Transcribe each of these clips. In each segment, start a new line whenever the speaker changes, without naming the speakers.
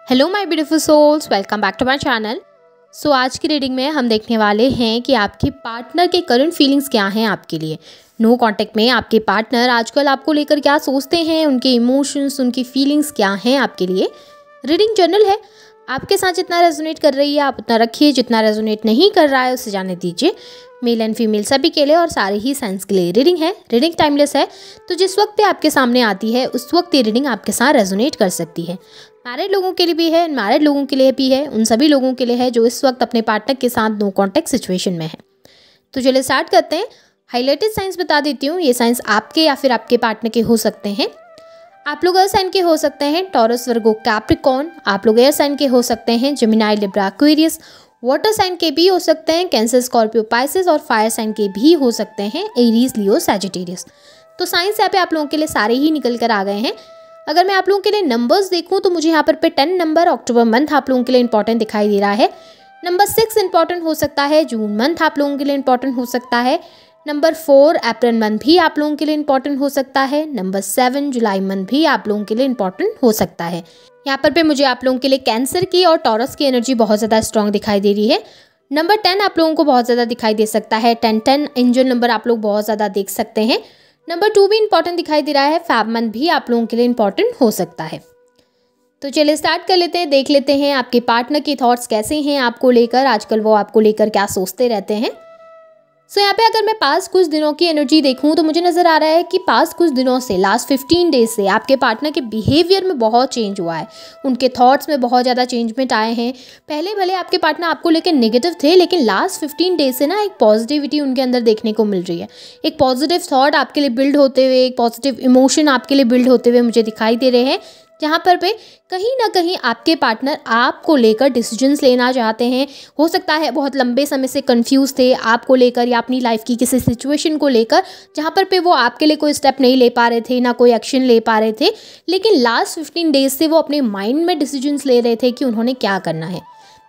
Hello my beautiful souls, welcome back to my channel. So आज की reading में हम देखने वाले हैं कि आपके पार्टनर के करंट फीलिंग्स क्या हैं आपके लिए। नो कांटेक्ट में आपके पार्टनर आजकल आपको लेकर क्या सोचते हैं, उनके इमोशंस, उनकी फीलिंग्स क्या हैं आपके लिए। रीडिंग जनरल है, आपके साथ जितना रेजोनेट कर रही है आप उतना रखिए, जितना रेजोनेट नहीं कर रहा है उसे जाने दीजिए। मेल एंड फीमेल सभी के लिए और सारे ही साइंस के लिए रीडिंग है। रीडिंग टाइमलेस है, तो जिस वक्त ये आपके सामने आती है उस वक्त ये रीडिंग आपके साथ रेजोनेट कर सकती है। मैरिड लोगों के लिए भी है, मैरिड लोगों के लिए भी है, उन सभी लोगों के लिए है जो इस वक्त अपने पार्टनर के साथ नो कॉन्टैक्ट सिचुएशन में है। तो चलिए स्टार्ट करते हैं। हाईलाइटेड साइंस बता देती हूँ, ये साइंस आपके या फिर आपके पार्टनर के हो सकते हैं। आप लोग एयर साइन के हो सकते हैं, टॉरस, वर्गो, कैप्रिकॉर्न। आप लोग एयर साइन के हो सकते हैं, Gemini, Libra, Aquarius. Water sign के भी हो सकते हैं, कैंसर, स्कॉर्पियो, पाइसेस। और फायर साइन के भी हो सकते हैं, एरीज, लियो, सैजिटेरियस। तो साइंस यहाँ पे आप लोगों के लिए सारे ही निकल कर आ गए हैं। अगर मैं आप लोगों के लिए नंबर्स देखूं तो मुझे यहाँ पर 10 नंबर अक्टूबर मंथ आप लोगों के लिए इंपॉर्टेंट दिखाई दे रहा है। नंबर 6 इंपॉर्टेंट हो सकता है, जून मंथ आप लोगों के लिए इंपॉर्टेंट हो सकता है। नंबर 4 अप्रैल मंथ भी आप लोगों के लिए इंपॉर्टेंट हो सकता है। नंबर 7 जुलाई मंथ भी आप लोगों के लिए इंपॉर्टेंट हो सकता है। यहाँ पर मुझे आप लोगों के लिए कैंसर की और टॉरस की एनर्जी बहुत ज़्यादा स्ट्रॉन्ग दिखाई दे रही है। नंबर 10 आप लोगों को बहुत ज़्यादा दिखाई दे सकता है। 10 एंजल नंबर आप लोग बहुत ज़्यादा देख सकते हैं। नंबर 2 भी इंपॉर्टेंट दिखाई दे रहा है। फैब मंथ भी आप लोगों के लिए इंपॉर्टेंट हो सकता है। तो चलिए स्टार्ट कर लेते हैं, देख लेते हैं आपके पार्टनर के थॉट्स कैसे हैं आपको लेकर, आजकल वो आपको लेकर क्या सोचते रहते हैं। सो यहाँ पे अगर मैं पास्ट कुछ दिनों की एनर्जी देखूँ तो मुझे नज़र आ रहा है कि पास्ट कुछ दिनों से, लास्ट 15 डेज से आपके पार्टनर के बिहेवियर में बहुत चेंज हुआ है। उनके थॉट्स में बहुत ज़्यादा चेंजमेंट आए हैं। पहले भले आपके पार्टनर आपको लेकर नेगेटिव थे, लेकिन लास्ट 15 डेज से ना एक पॉजिटिविटी उनके अंदर देखने को मिल रही है। एक पॉजिटिव थॉट आपके लिए बिल्ड होते हुए, एक पॉजिटिव इमोशन आपके लिए बिल्ड होते हुए मुझे दिखाई दे रहे हैं, जहाँ पर कहीं ना कहीं आपके पार्टनर आपको लेकर डिसीजंस लेना चाहते हैं। हो सकता है बहुत लंबे समय से कंफ्यूज थे आपको लेकर या अपनी लाइफ की किसी सिचुएशन को लेकर, जहाँ पर वो आपके लिए कोई स्टेप नहीं ले पा रहे थे, ना कोई एक्शन ले पा रहे थे। लेकिन लास्ट 15 डेज से वो अपने माइंड में डिसीजंस ले रहे थे कि उन्होंने क्या करना है।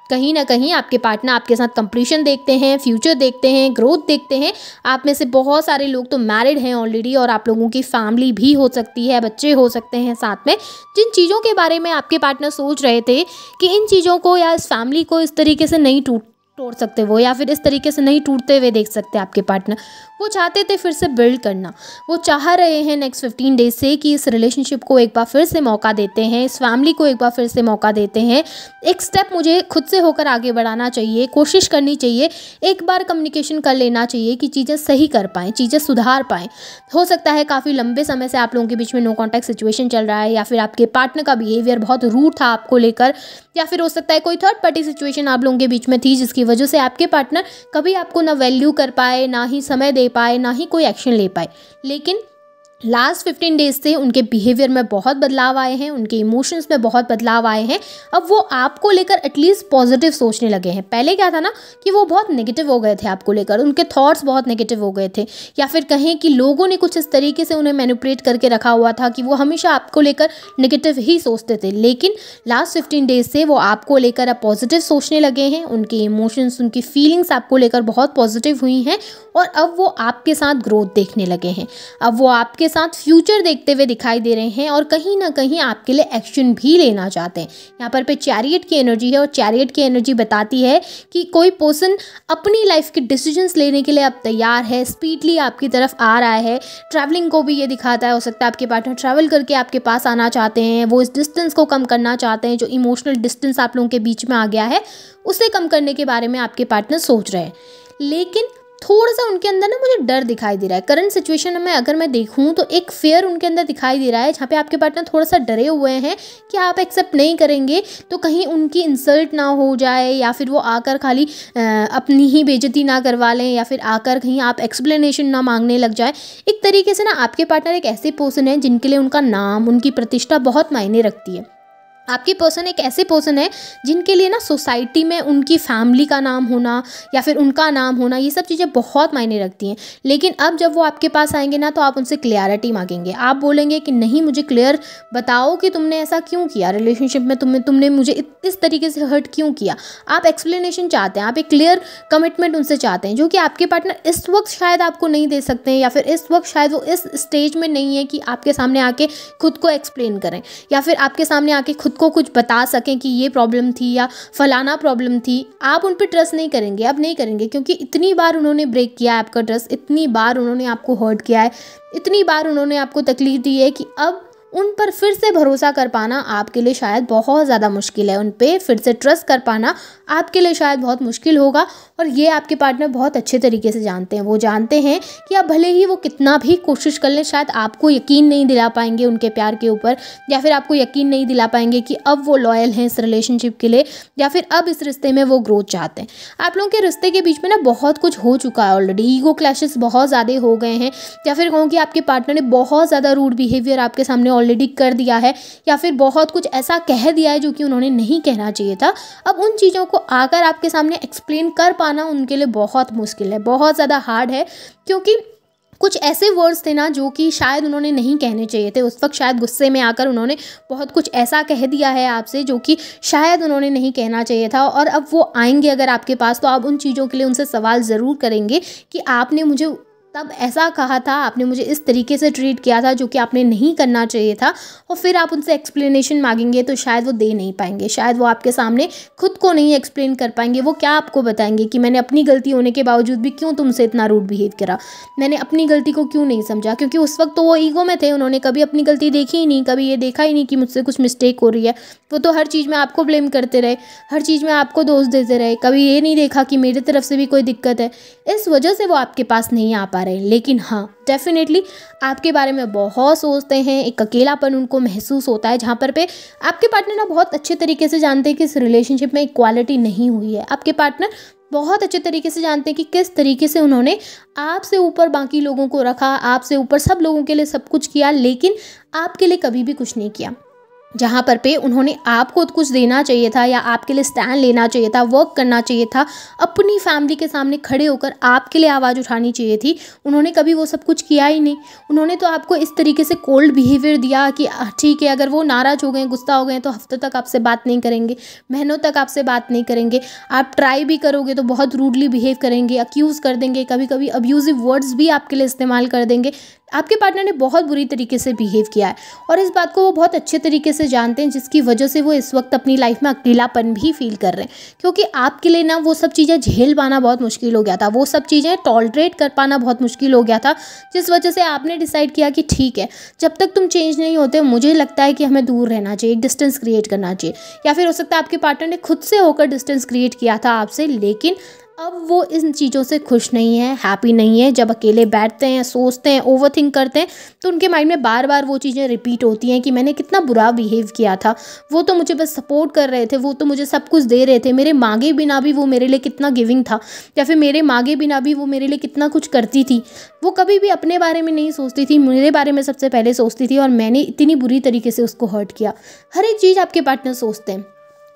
कहीं ना कहीं आपके पार्टनर आपके साथ कंप्लीशन देखते हैं, फ्यूचर देखते हैं, ग्रोथ देखते हैं। आप में से बहुत सारे लोग तो मैरिड हैं ऑलरेडी, और आप लोगों की फैमिली भी हो सकती है, बच्चे हो सकते हैं साथ में। जिन चीज़ों के बारे में आपके पार्टनर सोच रहे थे कि इन चीज़ों को या इस फैमिली को इस तरीके से नहीं तोड़ सकते वो, या फिर इस तरीके से नहीं टूटते हुए देख सकते आपके पार्टनर, वो चाहते थे फिर से बिल्ड करना। वो चाह रहे हैं नेक्स्ट 15 डेज से कि इस रिलेशनशिप को एक बार फिर से मौका देते हैं, इस फैमिली को एक बार फिर से मौका देते हैं। एक स्टेप मुझे खुद से होकर आगे बढ़ाना चाहिए, कोशिश करनी चाहिए, एक बार कम्युनिकेशन कर लेना चाहिए कि चीज़ें सही कर पाएँ, चीज़ें सुधार पाएँ। हो सकता है काफ़ी लंबे समय से आप लोगों के बीच में नो कॉन्टैक्ट सिचुएशन चल रहा है, या फिर आपके पार्टनर का बिहेवियर बहुत रूड था आपको लेकर, या फिर हो सकता है कोई थर्ड पार्टी सिचुएशन आप लोगों के बीच में थी जिसकी वजह से आपके पार्टनर कभी आपको ना वैल्यू कर पाए, ना ही समय दे पाए, ना ही कोई एक्शन ले पाए। लेकिन लास्ट 15 डेज से उनके बिहेवियर में बहुत बदलाव आए हैं, उनके इमोशंस में बहुत बदलाव आए हैं। अब वो आपको लेकर एटलीस्ट पॉजिटिव सोचने लगे हैं। पहले क्या था ना कि वो बहुत नेगेटिव हो गए थे आपको लेकर, उनके थॉट्स बहुत नेगेटिव हो गए थे, या फिर कहें कि लोगों ने कुछ इस तरीके से उन्हें मैनिपुलेट करके रखा हुआ था कि वो हमेशा आपको लेकर नेगेटिव ही सोचते थे। लेकिन लास्ट 15 डेज से वो आपको लेकर अब पॉजिटिव सोचने लगे हैं। उनके इमोशंस, उनकी फीलिंग्स आपको लेकर बहुत पॉजिटिव हुई हैं, और अब वो आपके साथ ग्रोथ देखने लगे हैं। अब वो आपके साथ फ्यूचर देखते हुए दिखाई दे रहे हैं, और कहीं ना कहीं आपके लिए एक्शन भी लेना चाहते हैं। यहाँ पर चैरियट की एनर्जी है, और चैरियट की एनर्जी बताती है कि कोई पर्सन अपनी लाइफ के डिसीजंस लेने के लिए अब तैयार है, स्पीडली आपकी तरफ आ रहा है। ट्रैवलिंग को भी ये दिखाता है, हो सकता है आपके पार्टनर ट्रैवल करके आपके पास आना चाहते हैं, वो इस डिस्टेंस को कम करना चाहते हैं, जो इमोशनल डिस्टेंस आप लोगों के बीच में आ गया है उसे कम करने के बारे में आपके पार्टनर सोच रहे हैं। लेकिन थोड़ा सा उनके अंदर ना मुझे डर दिखाई दे रहा है। करंट सिचुएशन में अगर मैं देखूं तो एक फेयर उनके अंदर दिखाई दे रहा है, जहाँ पे आपके पार्टनर थोड़ा सा डरे हुए हैं कि आप एक्सेप्ट नहीं करेंगे तो कहीं उनकी इंसल्ट ना हो जाए, या फिर वो आकर खाली अपनी ही बेइज्जती ना करवा लें, या फिर आकर कहीं आप एक्सप्लेनेशन ना मांगने लग जाए। एक तरीके से ना आपके पार्टनर एक ऐसे पर्सन है जिनके लिए उनका नाम, उनकी प्रतिष्ठा बहुत मायने रखती है। आपकी पर्सन एक ऐसे पर्सन है जिनके लिए ना सोसाइटी में उनकी फैमिली का नाम होना या फिर उनका नाम होना, ये सब चीज़ें बहुत मायने रखती हैं। लेकिन अब जब वो आपके पास आएंगे ना तो आप उनसे क्लियरिटी मांगेंगे। आप बोलेंगे कि नहीं, मुझे क्लियर बताओ कि तुमने ऐसा क्यों किया, रिलेशनशिप में तुमने मुझे इस तरीके से हर्ट क्यों किया। आप एक्सप्लेनेशन चाहते हैं, आप एक क्लियर कमिटमेंट उनसे चाहते हैं, जो कि आपके पार्टनर इस वक्त शायद आपको नहीं दे सकते हैं, या फिर इस वक्त शायद वो इस स्टेज में नहीं है कि आपके सामने आके खुद को एक्सप्लेन करें, या फिर आपके सामने आके खुद को कुछ बता सकें कि ये प्रॉब्लम थी या फलाना प्रॉब्लम थी, आप उन पे ट्रस्ट नहीं करेंगे, अब नहीं करेंगे, क्योंकि इतनी बार उन्होंने ब्रेक किया है आपका ट्रस्ट, इतनी बार उन्होंने आपको हर्ट किया है, इतनी बार उन्होंने आपको तकलीफ दी है कि अब उन पर फिर से भरोसा कर पाना आपके लिए शायद बहुत ज़्यादा मुश्किल है। उन पे फिर से ट्रस्ट कर पाना आपके लिए शायद बहुत मुश्किल होगा, और ये आपके पार्टनर बहुत अच्छे तरीके से जानते हैं। वो जानते हैं कि आप भले ही वो कितना भी कोशिश कर लें, शायद आपको यकीन नहीं दिला पाएंगे उनके प्यार के ऊपर, या फिर आपको यकीन नहीं दिला पाएंगे कि अब वो लॉयल हैं इस रिलेशनशिप के लिए, या फिर अब इस रिश्ते में वो ग्रोथ चाहते हैं। आप लोगों के रिश्ते के बीच में ना बहुत कुछ हो चुका है ऑलरेडी, ईगो क्लैशेस बहुत ज़्यादा हो गए हैं, या फिर कहूँ कि आपके पार्टनर ने बहुत ज़्यादा रूड बिहेवियर आपके सामने ऑलरेडी कर दिया है, या फिर बहुत कुछ ऐसा कह दिया है जो कि उन्होंने नहीं कहना चाहिए था। अब उन चीज़ों को आकर आपके सामने एक्सप्लेन कर पाना उनके लिए बहुत मुश्किल है, बहुत ज़्यादा हार्ड है, क्योंकि कुछ ऐसे वर्ड्स थे ना जो कि शायद उन्होंने नहीं कहने चाहिए थे। उस वक्त शायद गुस्से में आकर उन्होंने बहुत कुछ ऐसा कह दिया है आपसे जो कि शायद उन्होंने नहीं कहना चाहिए था, और अब वो आएंगे अगर आपके पास, तो आप उन चीज़ों के लिए उनसे सवाल ज़रूर करेंगे कि आपने मुझे तब ऐसा कहा था, आपने मुझे इस तरीके से ट्रीट किया था जो कि आपने नहीं करना चाहिए था, और फिर आप उनसे एक्सप्लेनेशन मांगेंगे तो शायद वो दे नहीं पाएंगे, शायद वो आपके सामने खुद को नहीं एक्सप्लेन कर पाएंगे। वो क्या आपको बताएंगे कि मैंने अपनी गलती होने के बावजूद भी क्यों तुमसे इतना रूड बिहेव करा, मैंने अपनी गलती को क्यों नहीं समझा, क्योंकि उस वक्त तो वो ईगो में थे, उन्होंने कभी अपनी गलती देखी ही नहीं, कभी ये देखा ही नहीं कि मुझसे कुछ मिस्टेक हो रही है। वो तो हर चीज़ में आपको ब्लेम करते रहे, हर चीज़ में आपको दोष देते रहे, कभी ये नहीं देखा कि मेरी तरफ से भी कोई दिक्कत है। इस वजह से वो आपके पास नहीं आ पा रहे। लेकिन हाँ, डेफिनेटली आपके बारे में बहुत सोचते हैं, एक अकेलापन उनको महसूस होता है, जहाँ पर पे आपके पार्टनर ना बहुत अच्छे तरीके से जानते हैं कि इस रिलेशनशिप में इक्वालिटी नहीं हुई है। आपके पार्टनर बहुत अच्छे तरीके से जानते हैं कि किस तरीके से उन्होंने आपसे ऊपर बाकी लोगों को रखा, आपसे ऊपर सब लोगों के लिए सब कुछ किया, लेकिन आपके लिए कभी भी कुछ नहीं किया। जहाँ पर पे उन्होंने आपको कुछ देना चाहिए था, या आपके लिए स्टैंड लेना चाहिए था, वर्क करना चाहिए था, अपनी फैमिली के सामने खड़े होकर आपके लिए आवाज़ उठानी चाहिए थी, उन्होंने कभी वो सब कुछ किया ही नहीं। उन्होंने तो आपको इस तरीके से कोल्ड बिहेवियर दिया कि ठीक है, अगर वो नाराज़ हो गए, गुस्सा हो गए, तो हफ्तों तक आपसे बात नहीं करेंगे, महीनों तक आपसे बात नहीं करेंगे, आप ट्राई भी करोगे तो बहुत रूडली बिहेव करेंगे, अक्यूज़ कर देंगे, कभी कभी अब्यूजिव वर्ड्स भी आपके लिए इस्तेमाल कर देंगे। आपके पार्टनर ने बहुत बुरी तरीके से बिहेव किया है, और इस बात को वो बहुत अच्छे तरीके से जानते हैं, जिसकी वजह से वो इस वक्त अपनी लाइफ में अकेलापन भी फील कर रहे हैं, क्योंकि आपके लिए ना वो सब चीज़ें झेल पाना बहुत मुश्किल हो गया था, वो सब चीज़ें टॉलरेट कर पाना बहुत मुश्किल हो गया था, जिस वजह से आपने डिसाइड किया कि ठीक है, जब तक तुम चेंज नहीं होते, मुझे लगता है कि हमें दूर रहना चाहिए, डिस्टेंस क्रिएट करना चाहिए। या फिर हो सकता है आपके पार्टनर ने खुद से होकर डिस्टेंस क्रिएट किया था आपसे, लेकिन अब वो इन चीज़ों से खुश नहीं है, हैप्पी नहीं है। जब अकेले बैठते हैं, सोचते हैं, ओवरथिंक करते हैं, तो उनके माइंड में बार बार वो चीज़ें रिपीट होती हैं कि मैंने कितना बुरा बिहेव किया था, वो तो मुझे बस सपोर्ट कर रहे थे, वो तो मुझे सब कुछ दे रहे थे, मेरे मांगे बिना भी वो मेरे लिए कितना गिविंग था, या फिर मेरे मांगे बिना भी वो मेरे लिए कितना कुछ करती थी। वो कभी भी अपने बारे में नहीं सोचती थी, मेरे बारे में सबसे पहले सोचती थी, और मैंने इतनी बुरी तरीके से उसको हर्ट किया। हर एक चीज़ आपके पार्टनर सोचते हैं।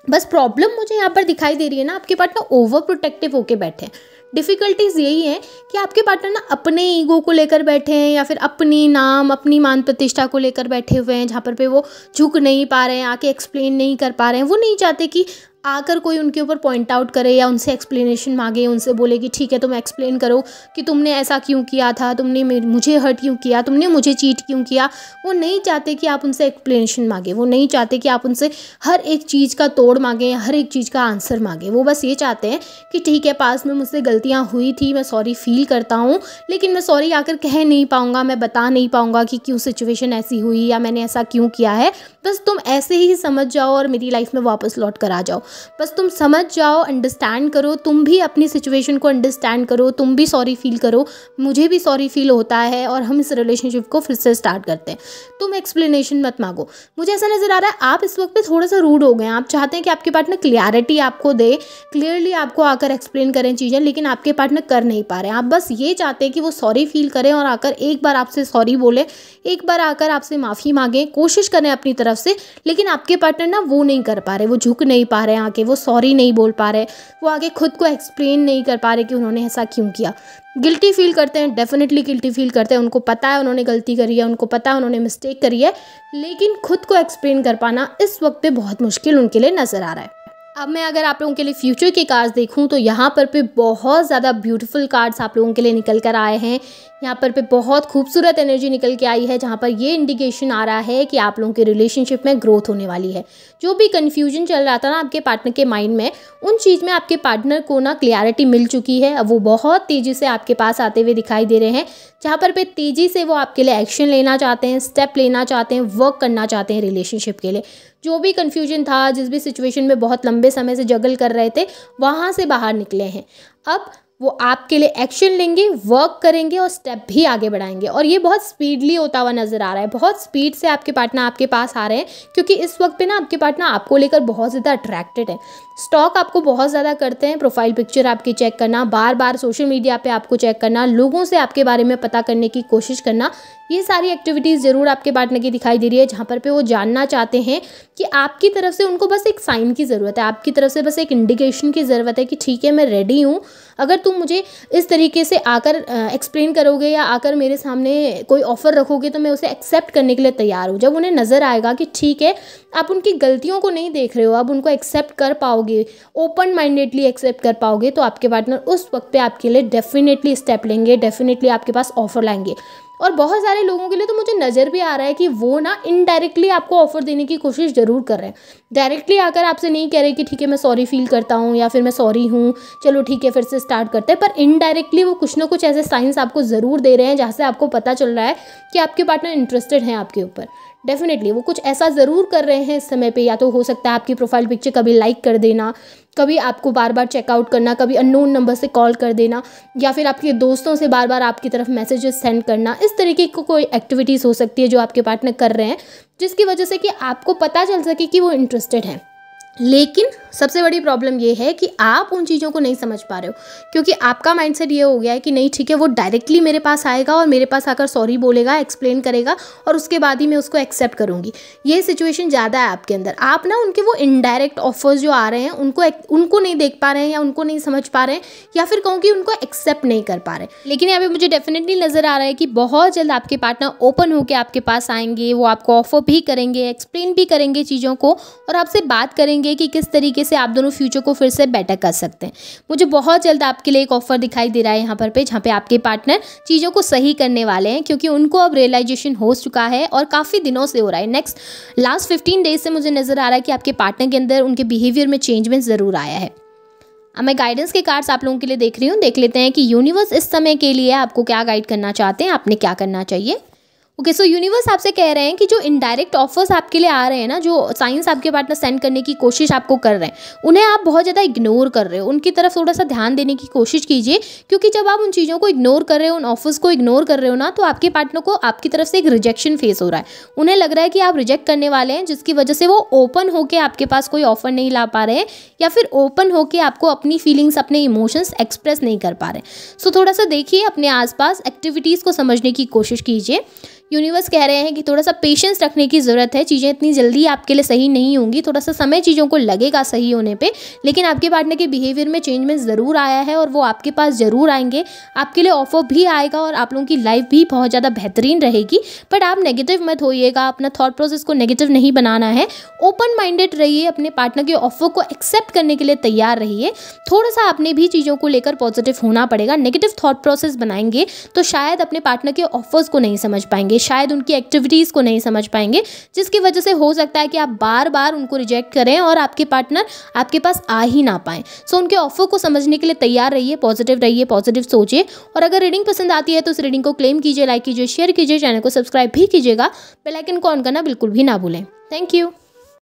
बस प्रॉब्लम मुझे यहाँ पर दिखाई दे रही है ना, आपके पार्टनर ओवर प्रोटेक्टिव होके बैठे हैं। डिफ़िकल्टीज़ यही है कि आपके पार्टनर ना अपने ईगो को लेकर बैठे हैं, या फिर अपनी नाम, अपनी मान प्रतिष्ठा को लेकर बैठे हुए हैं, जहाँ पर पे वो झुक नहीं पा रहे हैं, आके एक्सप्लेन नहीं कर पा रहे हैं। वो नहीं चाहते कि आकर कोई उनके ऊपर पॉइंट आउट करे, या उनसे एक्सप्लेनेशन मांगे, उनसे बोले कि ठीक है तुम एक्सप्लेन करो कि तुमने ऐसा क्यों किया था, तुमने मुझे हर्ट क्यों किया, तुमने मुझे चीट क्यों किया। वो नहीं चाहते कि आप उनसे एक्सप्लेनेशन मांगे, वो नहीं चाहते कि आप उनसे हर एक चीज़ का तोड़ मांगे, या हर एक चीज़ का आंसर मांगे। वो बस ये चाहते हैं कि ठीक है, पास में मुझसे गलतियाँ हुई थी, मैं सॉरी फील करता हूँ, लेकिन मैं सॉरी आकर कह नहीं पाऊँगा, मैं बता नहीं पाऊँगा कि क्यों सिचुएशन ऐसी हुई, या मैंने ऐसा क्यों किया है। बस तुम ऐसे ही समझ जाओ और मेरी लाइफ में वापस लौट कर आ जाओ। बस तुम समझ जाओ, अंडरस्टैंड करो, तुम भी अपनी सिचुएशन को अंडरस्टैंड करो, तुम भी सॉरी फील करो, मुझे भी सॉरी फील होता है, और हम इस रिलेशनशिप को फिर से स्टार्ट करते हैं। तुम एक्सप्लेनेशन मत मांगो। मुझे ऐसा नज़र आ रहा है आप इस वक्त पे थोड़ा सा रूड हो गए हैं। आप चाहते हैं कि आपके पार्टनर क्लियरिटी आपको दे, क्लियरली आपको आकर एक्सप्लेन करें चीज़ें, लेकिन आपके पार्टनर कर नहीं पा रहे हैं। आप बस ये चाहते हैं कि वो सॉरी फील करें, और आकर एक बार आपसे सॉरी बोले, एक बार आकर आपसे माफ़ी मांगें, कोशिश करें अपनी तरफ से, लेकिन आपके पार्टनर ना वो नहीं कर पा रहे, वो झुक नहीं पा रहे हैं, आके वो सॉरी नहीं बोल पा रहे, वो आगे खुद को एक्सप्लेन नहीं कर पा रहे कि उन्होंने ऐसा क्यों किया। गिल्टी फील करते हैं, डेफिनेटली गिल्टी फील करते हैं, उनको पता है उन्होंने गलती करी है, उनको पता है उन्होंने मिस्टेक करी है, लेकिन खुद को एक्सप्लेन कर पाना इस वक्त पे बहुत मुश्किल उनके लिए नज़र आ रहा है। अब मैं अगर आप लोगों के लिए फ्यूचर के कार्ड्स देखूं तो यहाँ पर पे बहुत ज़्यादा ब्यूटीफुल कार्ड्स आप लोगों के लिए निकल कर आए हैं। यहाँ पर पे बहुत खूबसूरत एनर्जी निकल के आई है, जहाँ पर ये इंडिकेशन आ रहा है कि आप लोगों के रिलेशनशिप में ग्रोथ होने वाली है। जो भी कन्फ्यूजन चल रहा था ना आपके पार्टनर के माइंड में, उन चीज़ में आपके पार्टनर को ना क्लियरिटी मिल चुकी है। अब वो बहुत तेज़ी से आपके पास आते हुए दिखाई दे रहे हैं, जहाँ पर पे तेज़ी से वो आपके लिए एक्शन लेना चाहते हैं, स्टेप लेना चाहते हैं, वर्क करना चाहते हैं रिलेशनशिप के लिए। जो भी कन्फ्यूजन था, जिस भी सिचुएशन में बहुत लंबे समय से जगल कर रहे थे, वहाँ से बाहर निकले हैं। अब वो आपके लिए एक्शन लेंगे, वर्क करेंगे और स्टेप भी आगे बढ़ाएंगे। और ये बहुत स्पीडली होता हुआ नज़र आ रहा है, बहुत स्पीड से आपके पार्टनर आपके पास आ रहे हैं, क्योंकि इस वक्त पे ना आपके पार्टनर आपको लेकर बहुत ज़्यादा अट्रैक्टेड है। स्टॉक आपको बहुत ज़्यादा करते हैं, प्रोफाइल पिक्चर आपकी चेक करना, बार बार सोशल मीडिया पे आपको चेक करना, लोगों से आपके बारे में पता करने की कोशिश करना, ये सारी एक्टिविटीज़ ज़रूर आपके पार्टनर की दिखाई दे रही है, जहाँ पर पे वो जानना चाहते हैं कि आपकी तरफ से उनको बस एक साइन की ज़रूरत है, आपकी तरफ से बस एक इंडिकेशन की ज़रूरत है कि ठीक है मैं रेडी हूँ, अगर तुम मुझे इस तरीके से आकर एक्सप्लेन करोगे या आकर मेरे सामने कोई ऑफ़र रखोगे तो मैं उसे एक्सेप्ट करने के लिए तैयार हूँ। जब उन्हें नज़र आएगा कि ठीक है आप उनकी गलतियों को नहीं देख रहे हो, आप उनको एक्सेप्ट कर पाओगे, ओपन माइंडेडली एक्सेप्ट कर पाओगे, तो आपके पार्टनर उस वक्त पे आपके लिए डेफिनेटली स्टेप लेंगे, डेफिनेटली आपके पास ऑफ़र लाएंगे। और बहुत सारे लोगों के लिए तो मुझे नज़र भी आ रहा है कि वो ना इनडायरेक्टली आपको ऑफ़र देने की कोशिश ज़रूर कर रहे हैं। डायरेक्टली आकर आपसे नहीं कह रहे कि ठीक है मैं सॉरी फील करता हूँ या फिर मैं सॉरी हूँ, चलो ठीक है फिर से स्टार्ट करते हैं, पर इनडायरेक्टली वो कुछ ना कुछ ऐसे साइंस आपको ज़रूर दे रहे हैं जहाँ से आपको पता चल रहा है कि आपके पार्टनर इंटरेस्टेड हैं आपके ऊपर। डेफिनेटली वो कुछ ऐसा ज़रूर कर रहे हैं इस समय पे, या तो हो सकता है आपकी प्रोफाइल पिक्चर कभी लाइक कर देना, कभी आपको बार बार चेकआउट करना, कभी अननोन नंबर से कॉल कर देना, या फिर आपके दोस्तों से बार बार आपकी तरफ मैसेजेस सेंड करना। इस तरीके की कोई एक्टिविटीज़ हो सकती है जो आपके पार्टनर कर रहे हैं, जिसकी वजह से कि आपको पता चल सके कि वो इंटरेस्टेड हैं। लेकिन सबसे बड़ी प्रॉब्लम ये है कि आप उन चीज़ों को नहीं समझ पा रहे हो, क्योंकि आपका माइंडसेट ये हो गया है कि नहीं ठीक है वो डायरेक्टली मेरे पास आएगा और मेरे पास आकर सॉरी बोलेगा, एक्सप्लेन करेगा और उसके बाद ही मैं उसको एक्सेप्ट करूँगी। ये सिचुएशन ज़्यादा है आपके अंदर। आप ना उनके वो इनडायरेक्ट ऑफर्स जो आ रहे हैं उनको नहीं देख पा रहे हैं, या उनको नहीं समझ पा रहे हैं, या फिर कहूँ कि उनको एक्सेप्ट नहीं कर पा रहे। लेकिन यहाँ पे मुझे डेफिनेटली नज़र आ रहा है कि बहुत जल्द आपके पार्टनर ओपन होकर आपके पास आएंगे, वो आपको ऑफर भी करेंगे, एक्सप्लेन भी करेंगे चीज़ों को, और आपसे बात करेंगे कि किस तरीके से आप दोनों फ्यूचर को फिर से बेटर कर सकते हैं। मुझे बहुत जल्द आपके लिए एक ऑफर दिखाई दे रहा है यहाँ पर जहाँ पे आपके पार्टनर चीज़ों को सही करने वाले हैं, क्योंकि उनको अब रियलाइजेशन हो चुका है और काफ़ी दिनों से हो रहा है। लास्ट 15 डेज से मुझे नज़र आ रहा है कि आपके पार्टनर के अंदर उनके बिहेवियर में चेंजमेंट ज़रूर आया है। अब मैं गाइडेंस के कार्ड्स आप लोगों के लिए देख रही हूँ। देख लेते हैं कि यूनिवर्स इस समय के लिए आपको क्या गाइड करना चाहते हैं, आपने क्या करना चाहिए। ओके, सो यूनिवर्स आपसे कह रहे हैं कि जो इनडायरेक्ट ऑफर्स आपके लिए आ रहे हैं ना, जो साइंस आपके पार्टनर सेंड करने की कोशिश आपको कर रहे हैं, उन्हें आप बहुत ज़्यादा इग्नोर कर रहे हो। उनकी तरफ थोड़ा सा ध्यान देने की कोशिश कीजिए, क्योंकि जब आप उन चीज़ों को इग्नोर कर रहे हो, उन ऑफर्स को इग्नोर कर रहे हो ना, तो आपके पार्टनर को आपकी तरफ से एक रिजेक्शन फेस हो रहा है। उन्हें लग रहा है कि आप रिजेक्ट करने वाले हैं, जिसकी वजह से वो ओपन होकर आपके पास कोई ऑफर नहीं ला पा रहे हैं, या फिर ओपन होकर आपको अपनी फीलिंग्स, अपने इमोशंस एक्सप्रेस नहीं कर पा रहे। सो थोड़ा सा देखिए, अपने आसपास एक्टिविटीज़ को समझने की कोशिश कीजिए। यूनिवर्स कह रहे हैं कि थोड़ा सा पेशेंस रखने की ज़रूरत है। चीज़ें इतनी जल्दी आपके लिए सही नहीं होंगी, थोड़ा सा समय चीज़ों को लगेगा सही होने पे, लेकिन आपके पार्टनर के बिहेवियर में चेंजमेंट ज़रूर आया है और वो आपके पास ज़रूर आएंगे। आपके लिए ऑफर भी आएगा और आप लोगों की लाइफ भी बहुत ज़्यादा बेहतरीन रहेगी। बट आप नेगेटिव मत होइएगा, अपना थॉट प्रोसेस को नेगेटिव नहीं बनाना है। ओपन माइंडेड रहिए, अपने पार्टनर के ऑफर को एक्सेप्ट करने के लिए तैयार रहिए। थोड़ा सा अपने भी चीज़ों को लेकर पॉजिटिव होना पड़ेगा। नेगेटिव थॉट प्रोसेस बनाएंगे तो शायद अपने पार्टनर के ऑफर्स को नहीं समझ पाएंगे, शायद उनकी एक्टिविटीज़ को नहीं समझ पाएंगे, जिसकी वजह से हो सकता है कि आप बार बार उनको रिजेक्ट करें और आपके पार्टनर आपके पास आ ही ना पाएं। सो उनके ऑफर को समझने के लिए तैयार रहिए, पॉजिटिव सोचिए। और अगर रीडिंग पसंद आती है तो उस रीडिंग को क्लेम कीजिए, लाइक कीजिए, शेयर कीजिए, चैनल को सब्सक्राइब भी कीजिएगा। बेल आइकन को ऑन करना बिल्कुल भी ना भूलें। Thank you.